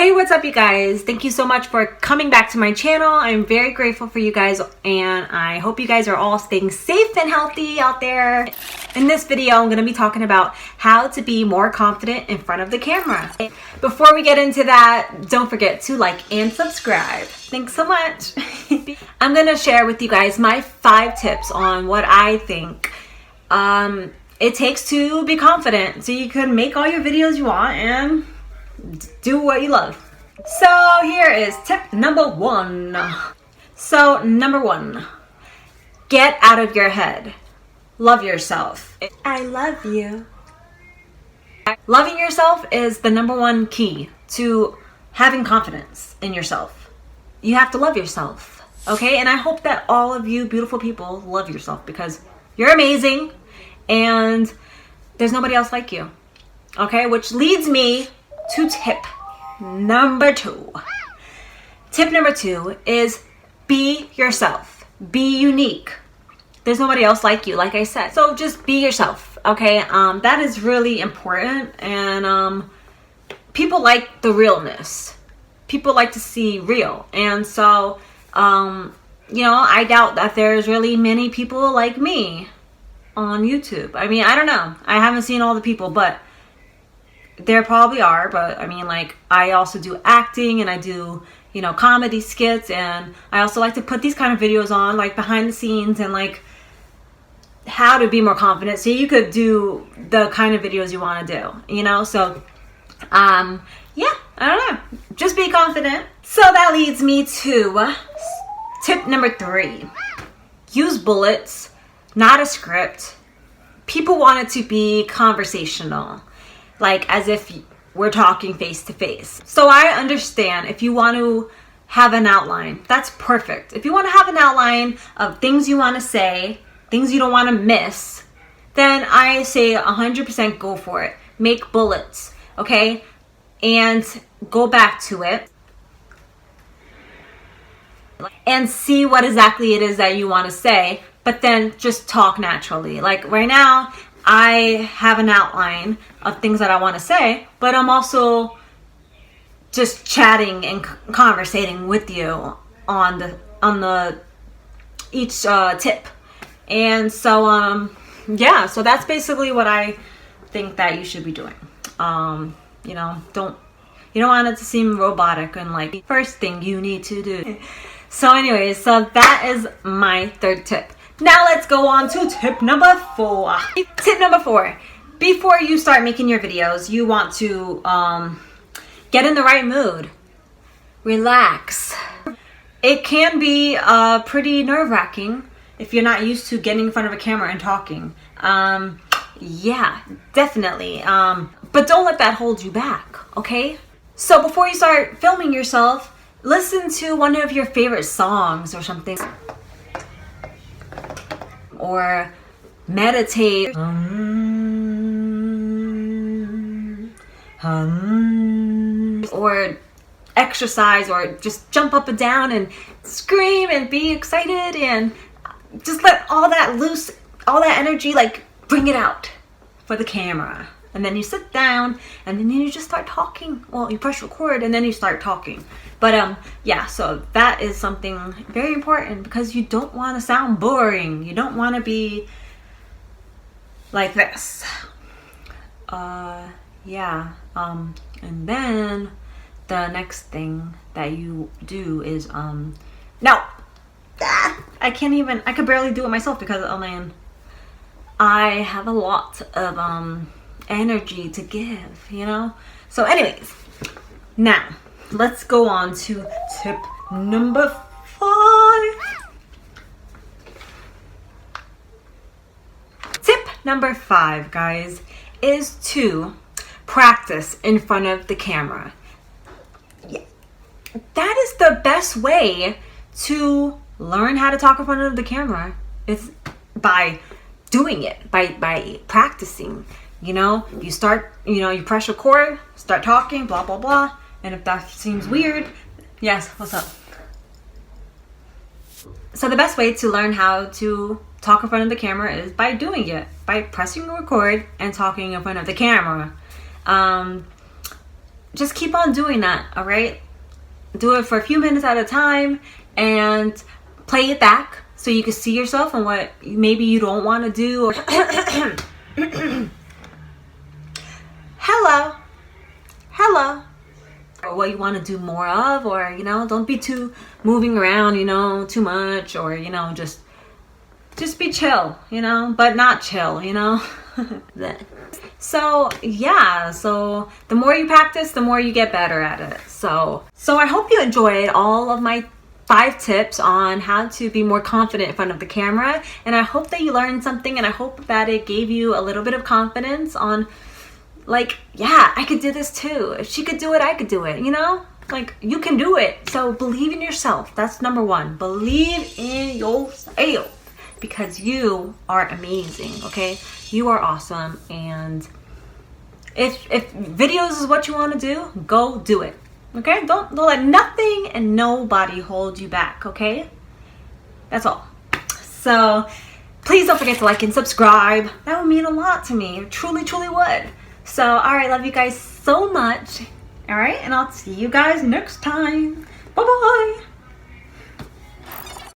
Hey, what's up you guys? Thank you so much for coming back to my channel. I'm very grateful for you guys and I hope you guys are all staying safe and healthy out there. In this video, I'm going to be talking about how to be more confident in front of the camera. Before we get into that, don't forget to like and subscribe. Thanks so much. I'm going to share with you guys my 5 tips on what I think it takes to be confident so you can make all your videos you want and do what you love. So here is tip number 1. So number 1, get out of your head. Love yourself. I love you. Loving yourself is the number 1 key to having confidence in yourself. You have to love yourself, okay? And I hope that all of you beautiful people love yourself because you're amazing and there's nobody else like you, okay? Which leads me to tip number 2. Tip number 2 is be yourself. Be unique. There's nobody else like you, like I said. So just be yourself, okay? That is really important, and people like the realness. People like to see real, and so you know, I doubt that there's really many people like me on YouTube. I mean, I don't know. I haven't seen all the people, but there probably are. But I mean, like, I also do acting and I do, you know, comedy skits, and I also like to put these kind of videos on, like behind the scenes and like how to be more confident so you could do the kind of videos you want to do, you know? So yeah, I don't know, just be confident. So that leads me to tip number 3. Use bullets, not a script. People want it to be conversational, like as if we're talking face to face. So I understand if you want to have an outline, that's perfect. If you want to have an outline of things you want to say, things you don't want to miss, then I say 100% go for it. Make bullets, okay? And go back to it and see what exactly it is that you want to say, but then just talk naturally. Like right now, I have an outline of things that I want to say, but I'm also just chatting and conversating with you on each tip. And so yeah, so that's basically what I think that you should be doing. You know, you don't want it to seem robotic and like first thing you need to do. So anyways, so that is my 3rd tip. Now let's go on to tip number 4. Tip number 4. Before you start making your videos, you want to get in the right mood. Relax. It can be pretty nerve-wracking if you're not used to getting in front of a camera and talking. Yeah, definitely. But don't let that hold you back, okay? So before you start filming yourself, listen to one of your favorite songs or something. Or meditate, or exercise, or just jump up and down and scream and be excited and just let all that loose, all that energy, like bring it out for the camera. And then you sit down and then you just start talking. Well, you press record and then you start talking. But yeah, so that is something very important because you don't want to sound boring. You don't want to be like this. Yeah. And then the next thing that you do is no. I could barely do it myself because oh man, I have a lot of energy to give, you know? So anyways, now let's go on to tip number 5. Tip number 5, guys, is to practice in front of the camera. Yeah. That is the best way to learn how to talk in front of the camera. It's by doing it, by practicing. You know, you start, you know, you press record, start talking, blah, blah, blah. And if that seems weird, yes, what's up? So the best way to learn how to talk in front of the camera is by doing it, by pressing record and talking in front of the camera. just keep on doing that, all right? Do it for a few minutes at a time and play it back so you can see yourself and what maybe you don't want to do. Or hello, or what you want to do more of, or don't be too moving around, too much, or just be chill, but not chill, So yeah, so the more you practice, the more you get better at it. So I hope you enjoyed all of my 5 tips on how to be more confident in front of the camera, and I hope that you learned something, and I hope that it gave you a little bit of confidence on, like, yeah, I could do this too. If she could do it, I could do it, like, you can do it. So believe in yourself. That's number 1. Believe in yourself, because you are amazing, okay? You are awesome, and if videos is what you want to do, go do it. Okay, don't let nothing and nobody hold you back, okay? That's all. So please don't forget to like and subscribe. That would mean a lot to me. It truly, truly would. So, all right, love you guys so much. All right, and I'll see you guys next time. Bye-bye.